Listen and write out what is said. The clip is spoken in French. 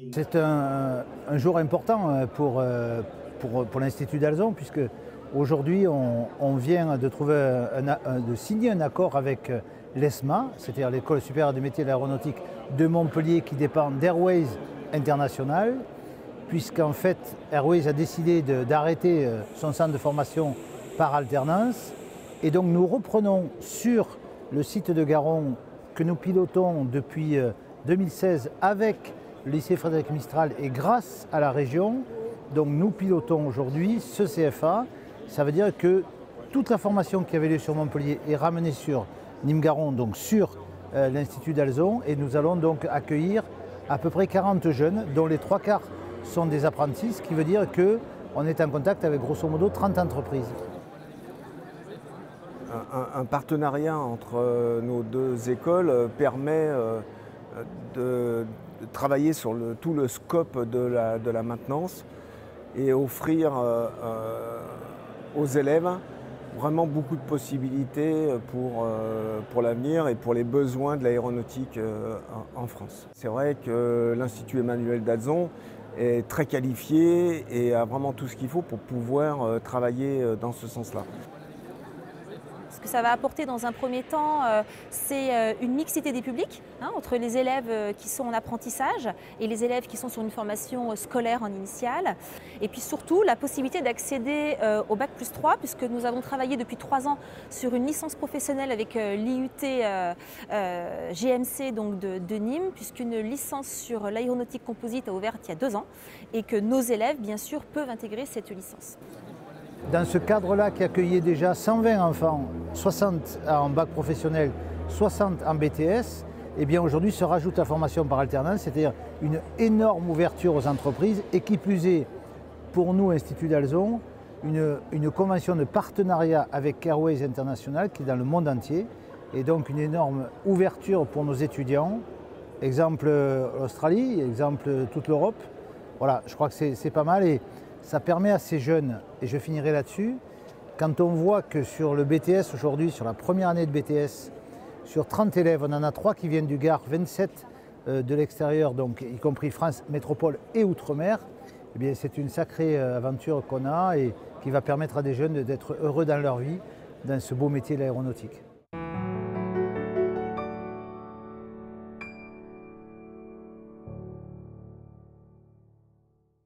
C'est un jour important pour l'Institut d'Alzon, puisque aujourd'hui on vient de signer un accord avec l'ESMA, c'est-à-dire l'École supérieure des métiers de l'aéronautique de Montpellier, qui dépend d'Airways International, puisqu'en fait Airways a décidé d'arrêter son centre de formation par alternance. Et donc nous reprenons sur le site de Garon, que nous pilotons depuis 2016 avec le lycée Frédéric Mistral et grâce à la région. Donc nous pilotons aujourd'hui ce CFA. Ça veut dire que toute la formation qui avait lieu sur Montpellier est ramenée sur Nîmes-Garon, donc sur l'Institut d'Alzon, et nous allons donc accueillir à peu près 40 jeunes, dont les 3/4 sont des apprentis, ce qui veut dire qu'on est en contact avec grosso modo 30 entreprises. Un partenariat entre nos deux écoles permet de travailler sur tout le scope de la maintenance et offrir aux élèves vraiment beaucoup de possibilités pour l'avenir et pour les besoins de l'aéronautique en France. C'est vrai que l'Institut Emmanuel d'Alzon est très qualifié et a vraiment tout ce qu'il faut pour pouvoir travailler dans ce sens-là. Ce que ça va apporter dans un premier temps, c'est une mixité des publics entre les élèves qui sont en apprentissage et les élèves qui sont sur une formation scolaire en initiale. Et puis surtout, la possibilité d'accéder au Bac+3, puisque nous avons travaillé depuis 3 ans sur une licence professionnelle avec l'IUT GMC donc de Nîmes, puisqu'une licence sur l'aéronautique composite a ouvert il y a 2 ans et que nos élèves, bien sûr, peuvent intégrer cette licence. Dans ce cadre-là, qui accueillait déjà 120 enfants, 60 en bac professionnel, 60 en BTS, eh bien aujourd'hui se rajoute la formation par alternance, c'est-à-dire une énorme ouverture aux entreprises et qui plus est, pour nous, Institut d'Alzon, une convention de partenariat avec Airways International qui est dans le monde entier, et donc une énorme ouverture pour nos étudiants, exemple l'Australie, exemple toute l'Europe. Voilà, je crois que c'est pas mal. Et ça permet à ces jeunes, et je finirai là-dessus, quand on voit que sur le BTS aujourd'hui, sur la première année de BTS, sur 30 élèves, on en a 3 qui viennent du Gard, 27 de l'extérieur, donc y compris France, métropole et Outre-mer, eh bien c'est une sacrée aventure qu'on a et qui va permettre à des jeunes d'être heureux dans leur vie, dans ce beau métier de l'aéronautique.